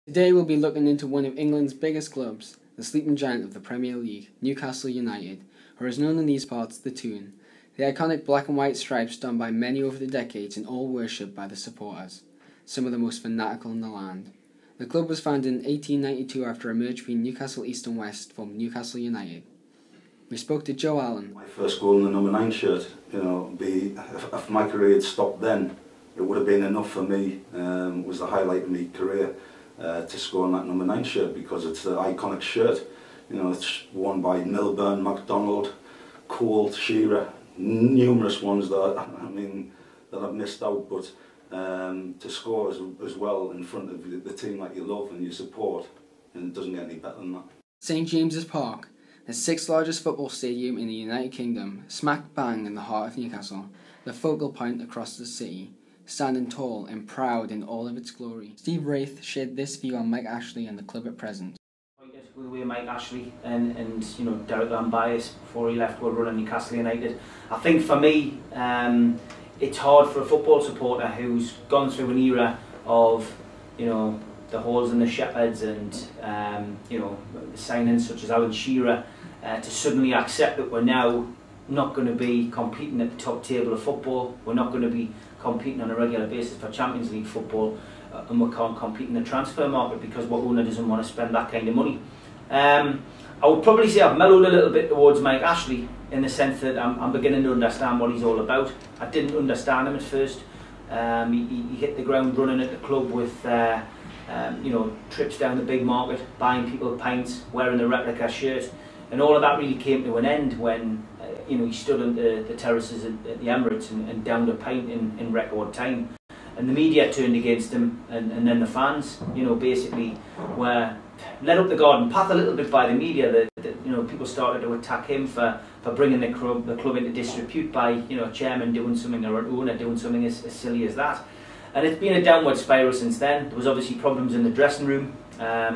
Today we'll be looking into one of England's biggest clubs, the sleeping giant of the Premier League, Newcastle United, or as known in these parts, the Toon. The iconic black and white stripes donned by many over the decades and all worshipped by the supporters, some of the most fanatical in the land. The club was founded in 1892 after a merge between Newcastle East and West formed Newcastle United. We spoke to Joe Allen. My first goal in the number 9 shirt, if my career had stopped then, it would have been enough for me. It was the highlight of my career to score on that number 9 shirt because it's the iconic shirt. It's worn by Milburn, MacDonald, Cole, Shearer, numerous ones that I've missed out, but to score as well in front of the team that you love and you support, and it doesn't get any better than that. St James's Park, the 6th largest football stadium in the United Kingdom, smack bang in the heart of Newcastle, the focal point across the city, standing tall and proud in all of its glory. Steve Wraith shared this view on Mike Ashley and the club at present. With the way Mike Ashley and Derek Lambias before he left were running Newcastle United. I think for me, it's hard for a football supporter who's gone through an era of the Halls and the Shepherds and signings such as Alan Shearer to suddenly accept that we're now not going to be competing at the top table of football. We're not going to be competing on a regular basis for Champions League football, and we can't compete in the transfer market because what owner doesn't want to spend that kind of money. I would probably say I've mellowed a little bit towards Mike Ashley in the sense that I'm beginning to understand what he's all about. I didn't understand him at first. He hit the ground running at the club with trips down the big market, buying people pints, wearing the replica shirt, and all of that really came to an end when he stood on the terraces at the Emirates and downed a pint in record time. And the media turned against him, and then the fans, basically were led up the garden path a little bit by the media. That people started to attack him for bringing the club into disrepute by a chairman doing something or an owner doing something as silly as that. And it's been a downward spiral since then. There was obviously problems in the dressing room,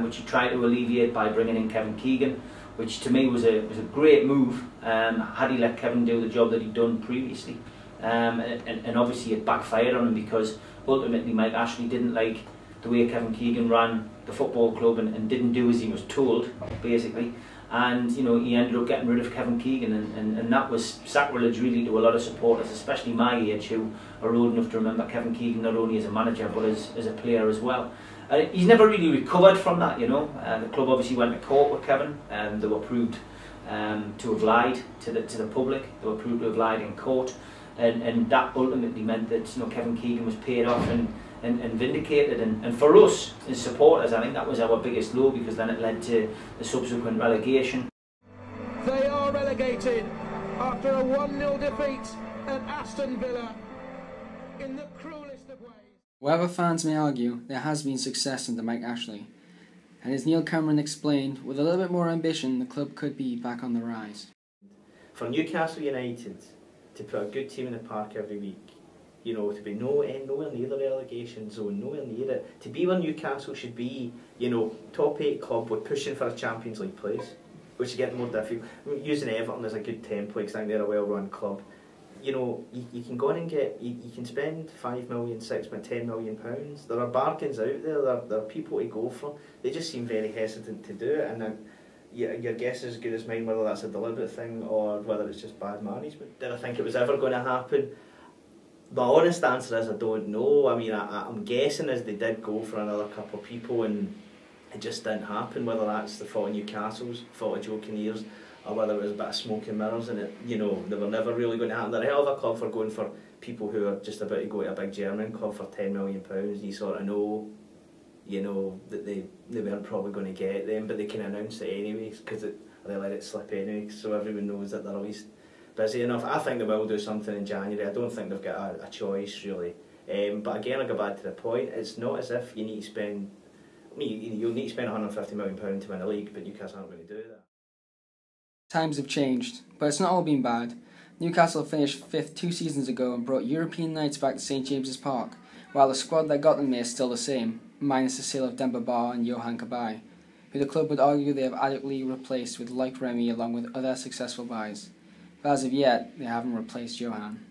which he tried to alleviate by bringing in Kevin Keegan, which to me was a great move. Had he let Kevin do the job that he'd done previously, and obviously it backfired on him because ultimately Mike Ashley didn't like the way Kevin Keegan ran the football club and didn't do as he was told, basically. And he ended up getting rid of Kevin Keegan, and that was sacrilege really to a lot of supporters, especially my age, who are old enough to remember Kevin Keegan not only as a manager but as a player as well. He's never really recovered from that, The club obviously went to court with Kevin, and they were proved to have lied to the public. They were proved to have lied in court, and that ultimately meant that Kevin Keegan was paid off and vindicated. And for us as supporters, I think that was our biggest blow, because then it led to the subsequent relegation. They are relegated after a 1-0 defeat at Aston Villa in the cruelest of ways. Whatever fans may argue, there has been success under Mike Ashley. And as Neil Cameron explained, with a little bit more ambition, the club could be back on the rise. For Newcastle United to put a good team in the park every week, to be nowhere near the relegation zone, nowhere near it, to be where Newcastle should be, top 8 club with pushing for a Champions League place, which is getting more difficult. Using Everton as a good template, because I think they're a well-run club. You can go in and you can spend 5 million, 6 million, 10 million pounds. There are bargains out there. There are people to go for. They just seem very hesitant to do it, and then your guess is as good as mine whether that's a deliberate thing or whether it's just bad management. Did I think it was ever going to happen? The honest answer is I don't know. I'm guessing as they did go for another couple of people and it just didn't happen, whether that's the fault of Newcastle's, fault of Joe Kinnear's, or whether it was a bit of smoke and mirrors and they were never really going to happen. They're a hell of a club for going for people who are just about to go to a big German club for £10 million. You sort of know, that they weren't probably going to get them, but they can announce it anyways because they let it slip anyway, so everyone knows that they're at least busy enough. I think they will do something in January. I don't think they've got a choice really. But again, I go back to the point. It's not as if you need to spend. You'll need to spend £150 million to win a league, but Newcastle aren't going to do that. Times have changed, but it's not all been bad. Newcastle finished 5th 2 seasons ago and brought European nights back to St James's Park, while the squad that got them there is still the same, minus the sale of Demba Ba and Johan Cabaye, who the club would argue they have adequately replaced with Like Remy along with other successful buys. But as of yet, they haven't replaced Johan.